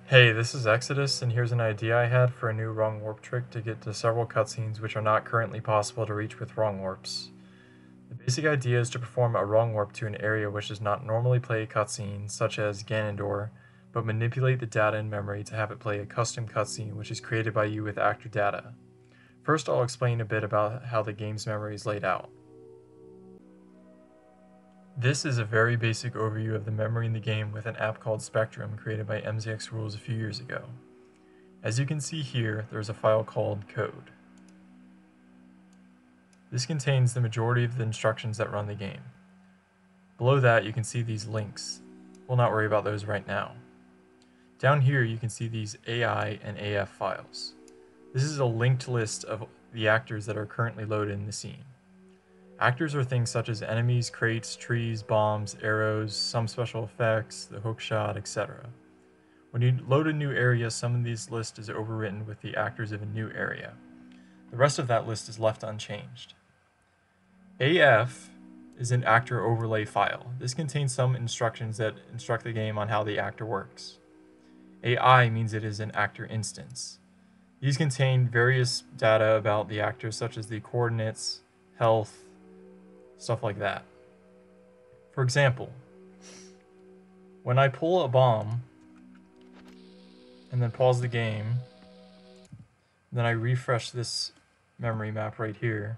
Hey, this is Exodus, and here's an idea I had for a new wrong warp trick to get to several cutscenes which are not currently possible to reach with wrong warps. The basic idea is to perform a wrong warp to an area which does not normally play a cutscene, such as Ganondorf, but manipulate the data in memory to have it play a custom cutscene which is created by you with actor data. First, I'll explain a bit about how the game's memory is laid out. This is a very basic overview of the memory in the game with an app called Spectrum created by MZX Rules a few years ago. As you can see here, there's a file called code. This contains the majority of the instructions that run the game. Below that, you can see these links. We'll not worry about those right now. Down here, you can see these AI and AF files. This is a linked list of the actors that are currently loaded in the scene. Actors are things such as enemies, crates, trees, bombs, arrows, some special effects, the hookshot, etc. When you load a new area, some of these list is overwritten with the actors of a new area. The rest of that list is left unchanged. AF is an actor overlay file. This contains some instructions that instruct the game on how the actor works. AI means it is an actor instance. These contain various data about the actor, such as the coordinates, health, stuff like that. For example, when I pull a bomb and then pause the game, then I refresh this memory map right here,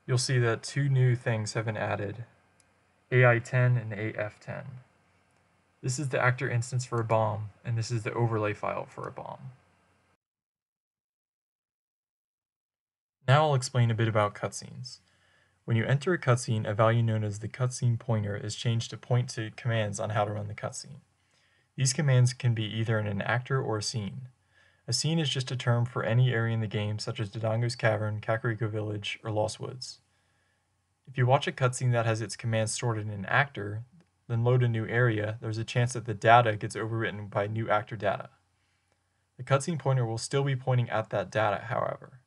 you'll see that two new things have been added, AI10 and AF10. This is the actor instance for a bomb, and this is the overlay file for a bomb. Now I'll explain a bit about cutscenes. When you enter a cutscene, a value known as the cutscene pointer is changed to point to commands on how to run the cutscene. These commands can be either in an actor or a scene. A scene is just a term for any area in the game, such as Dodongo's Cavern, Kakariko Village, or Lost Woods. If you watch a cutscene that has its commands stored in an actor, then load a new area, there's a chance that the data gets overwritten by new actor data. The cutscene pointer will still be pointing at that data, however.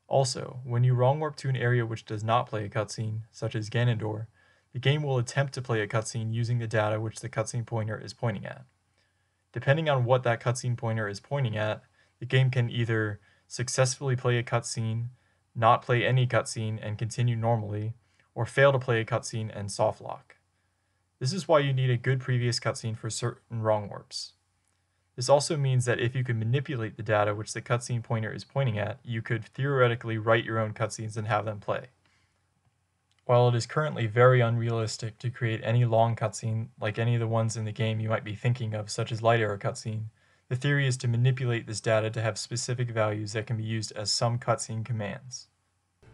Also, when you wrong warp to an area which does not play a cutscene, such as Ganondorf, the game will attempt to play a cutscene using the data which the cutscene pointer is pointing at. Depending on what that cutscene pointer is pointing at, the game can either successfully play a cutscene, not play any cutscene and continue normally, or fail to play a cutscene and soft lock. This is why you need a good previous cutscene for certain wrong warps. This also means that if you can manipulate the data which the cutscene pointer is pointing at, you could theoretically write your own cutscenes and have them play. While it is currently very unrealistic to create any long cutscene like any of the ones in the game you might be thinking of, such as Light Arrow cutscene, the theory is to manipulate this data to have specific values that can be used as some cutscene commands.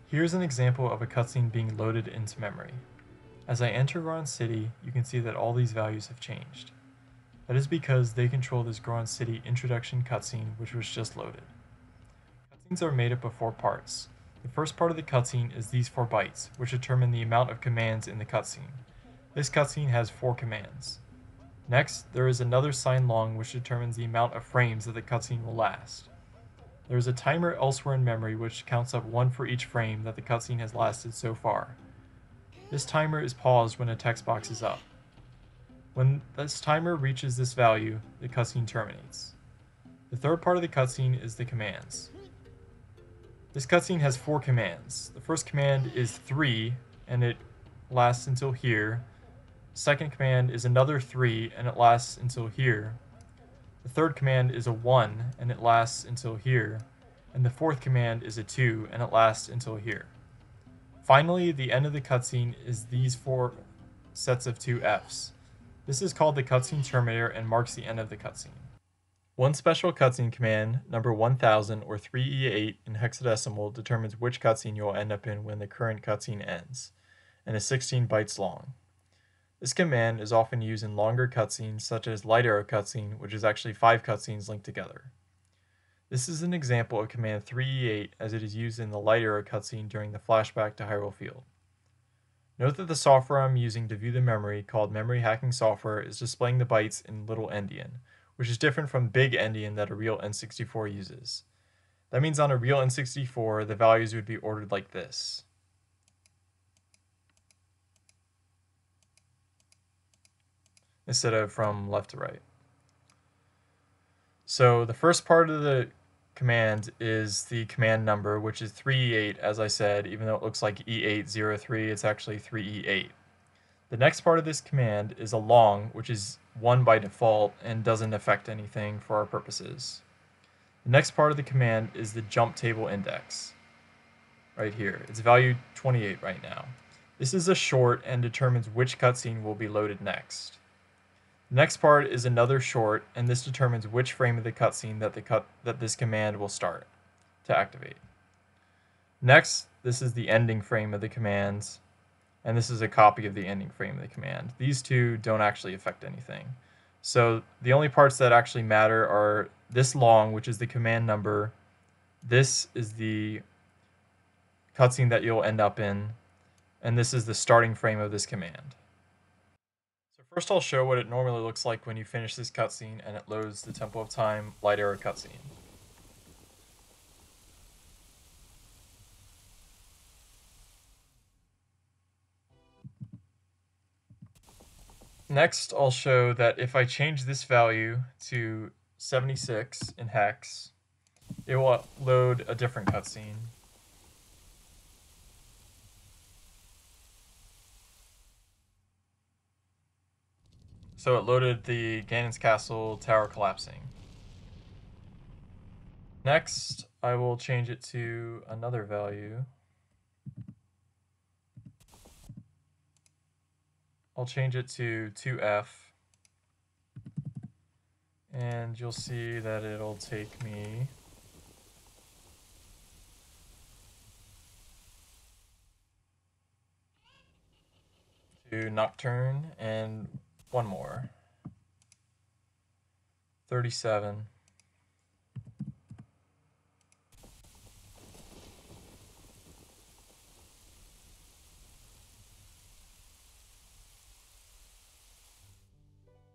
Here's an example of a cutscene being loaded into memory. As I enter Goron City, you can see that all these values have changed. That is because they control this Goron City introduction cutscene which was just loaded. Cutscenes are made up of 4 parts. The first part of the cutscene is these 4 bytes, which determine the amount of commands in the cutscene. This cutscene has 4 commands. Next, there is another sign long which determines the amount of frames that the cutscene will last. There is a timer elsewhere in memory which counts up 1 for each frame that the cutscene has lasted so far. This timer is paused when a text box is up. When this timer reaches this value, the cutscene terminates. The third part of the cutscene is the commands. This cutscene has 4 commands. The first command is 3, and it lasts until here. Second command is another 3, and it lasts until here. The third command is a 1, and it lasts until here. And the fourth command is a 2, and it lasts until here. Finally, the end of the cutscene is these 4 sets of 2 Fs. This is called the cutscene terminator and marks the end of the cutscene. One special cutscene command, number 1000 or 3E8 in hexadecimal, determines which cutscene you will end up in when the current cutscene ends, and is 16 bytes long. This command is often used in longer cutscenes, such as Light Arrow cutscene, which is actually 5 cutscenes linked together. This is an example of command 3E8 as it is used in the Light Arrow cutscene during the flashback to Hyrule Field. Note that the software I'm using to view the memory, called memory hacking software, is displaying the bytes in little endian, which is different from big endian that a real N64 uses. That means on a real N64, the values would be ordered like this. Instead of from left to right. So the first part of the command is the command number, which is 3E8, as I said. Even though it looks like E803, it's actually 3E8. The next part of this command is a long, which is 1 by default and doesn't affect anything for our purposes. The next part of the command is the jump table index, right here. It's value 28 right now. This is a short and determines which cutscene will be loaded next. The next part is another short, and this determines which frame of the cutscene that this command will start to activate. Next, this is the ending frame of the commands, and this is a copy of the ending frame of the command. These two don't actually affect anything. So the only parts that actually matter are this long, which is the command number. This is the cutscene that you'll end up in, and this is the starting frame of this command. So first I'll show what it normally looks like when you finish this cutscene and it loads the Temple of Time light arrow cutscene. Next, I'll show that if I change this value to 76 in hex, it will load a different cutscene. So it loaded the Ganon's Castle tower collapsing. Next, I will change it to another value. I'll change it to 2F. And you'll see that it'll take me to Nocturne and one more. 37.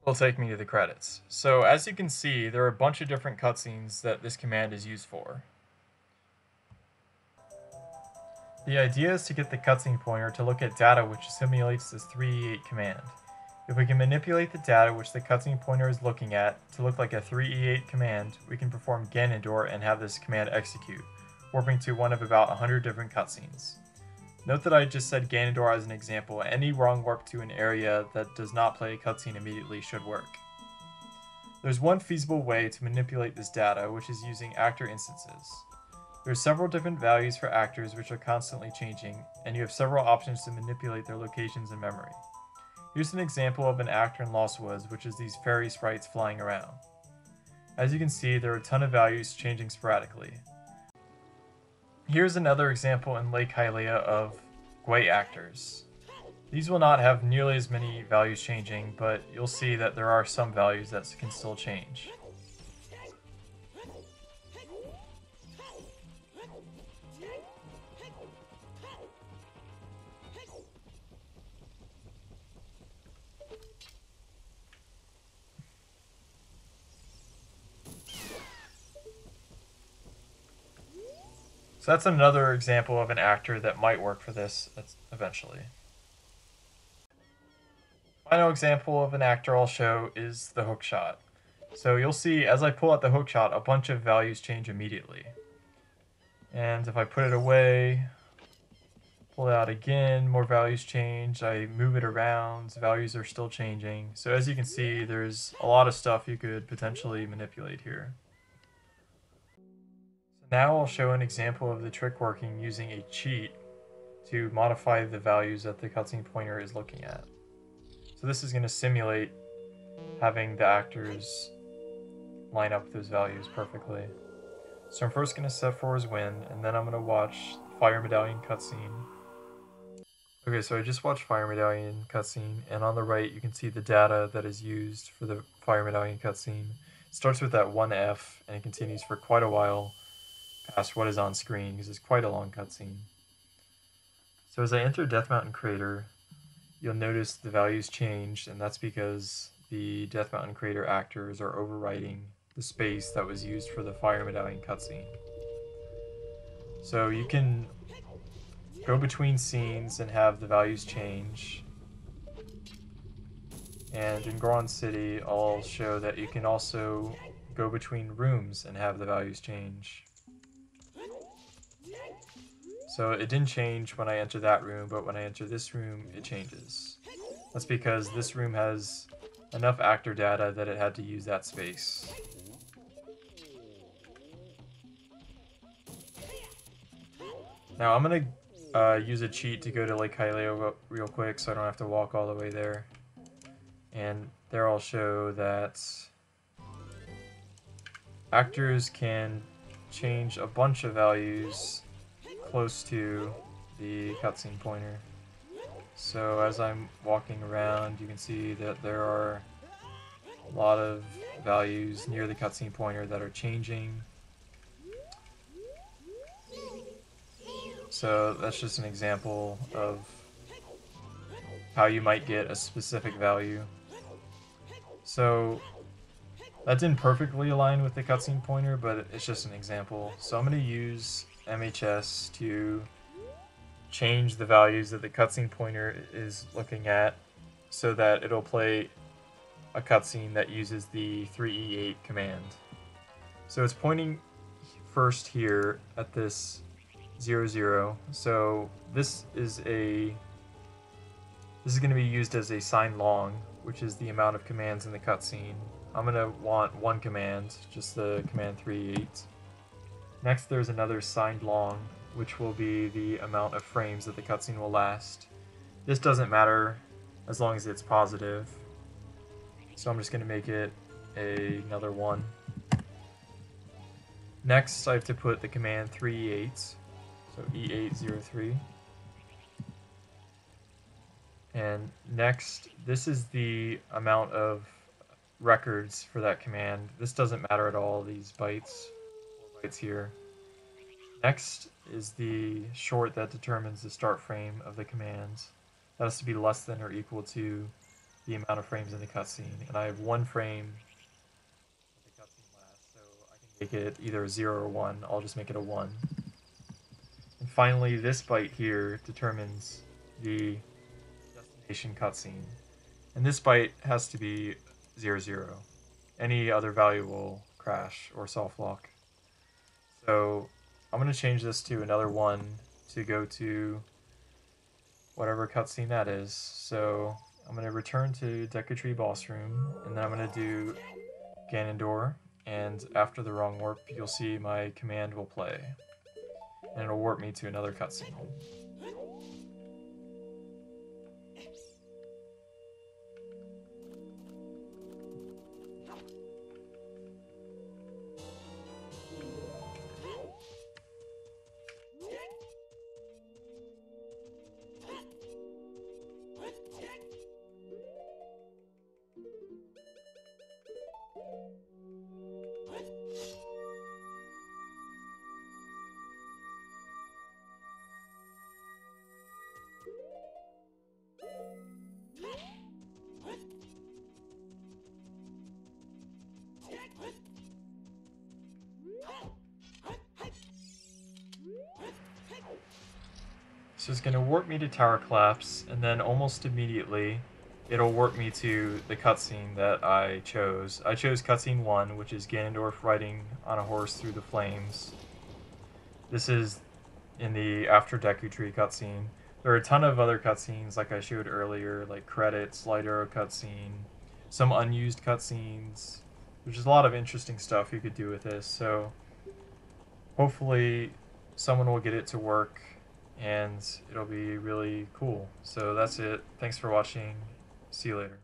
Will take me to the credits. So as you can see, there are a bunch of different cutscenes that this command is used for. The idea is to get the cutscene pointer to look at data which simulates this 3E8 command. If we can manipulate the data which the cutscene pointer is looking at to look like a 3E8 command, we can perform Ganondorf and have this command execute, warping to one of about 100 different cutscenes. Note that I just said Ganondorf as an example. Any wrong warp to an area that does not play a cutscene immediately should work. There's one feasible way to manipulate this data, which is using actor instances. There are several different values for actors which are constantly changing, and you have several options to manipulate their locations in memory. Here's an example of an actor in Lost Woods, which is these fairy sprites flying around. As you can see, there are a ton of values changing sporadically. Here's another example in Lake Hylia of Gwei actors. These will not have nearly as many values changing, but you'll see that there are some values that can still change. So that's another example of an actor that might work for this eventually. Final example of an actor I'll show is the hookshot. So you'll see as I pull out the hookshot, a bunch of values change immediately. And if I put it away, pull it out again, more values change. I move it around, values are still changing. So as you can see, there's a lot of stuff you could potentially manipulate here. Now I'll show an example of the trick working using a cheat to modify the values that the cutscene pointer is looking at. So this is going to simulate having the actors line up those values perfectly. So I'm first going to set for his win, and then I'm going to watch Fire Medallion cutscene. Okay, so I just watched Fire Medallion cutscene, and on the right you can see the data that is used for the Fire Medallion cutscene. It starts with that 1F, and it continues for quite a while past what is on screen, because it's quite a long cutscene. So as I enter Death Mountain Crater, you'll notice the values changed, and that's because the Death Mountain Crater actors are overwriting the space that was used for the Fire Medallion cutscene. So you can go between scenes and have the values change. And in Goron City, I'll show that you can also go between rooms and have the values change. So it didn't change when I enter that room, but when I enter this room, it changes. That's because this room has enough actor data that it had to use that space. Now I'm gonna use a cheat to go to Lake Hyaleo real quick so I don't have to walk all the way there. And there I'll show that actors can change a bunch of values close to the cutscene pointer. So as I'm walking around, you can see that there are a lot of values near the cutscene pointer that are changing. So that's just an example of how you might get a specific value. So that didn't perfectly align with the cutscene pointer, but it's just an example. So I'm going to use MHS to change the values that the cutscene pointer is looking at so that it'll play a cutscene that uses the 3E8 command. So it's pointing first here at this 00. So this is going to be used as a signed long, which is the amount of commands in the cutscene. I'm going to want one command, just the command 3E8. Next there's another signed long, which will be the amount of frames that the cutscene will last. This doesn't matter as long as it's positive. So I'm just going to make it another 1. Next I have to put the command 3E8, so E803. And next, this is the amount of records for that command. This doesn't matter at all, these bytes, 4 bytes here. Next is the short that determines the start frame of the command. That has to be less than or equal to the amount of frames in the cutscene. And I have 1 frame that the cutscene lasts, so I can make it either a 0 or 1. I'll just make it a 1. And finally, this byte here determines the destination cutscene. And this byte has to be 00. Any other value will crash or soft lock. So I'm going to change this to another 1 to go to whatever cutscene that is. So I'm going to return to Deku Tree Boss Room, and then I'm going to do Ganondorf, and after the wrong warp, you'll see my command will play. And it'll warp me to another cutscene. So it's going to warp me to Tower Collapse, and then almost immediately it'll warp me to the cutscene that I chose. I chose cutscene 1, which is Ganondorf riding on a horse through the flames. This is in the After Deku Tree cutscene. There are a ton of other cutscenes like I showed earlier, like credits, light arrow cutscene, some unused cutscenes. There's just a lot of interesting stuff you could do with this, so hopefully someone will get it to work and it'll be really cool. So that's it. Thanks for watching. See you later.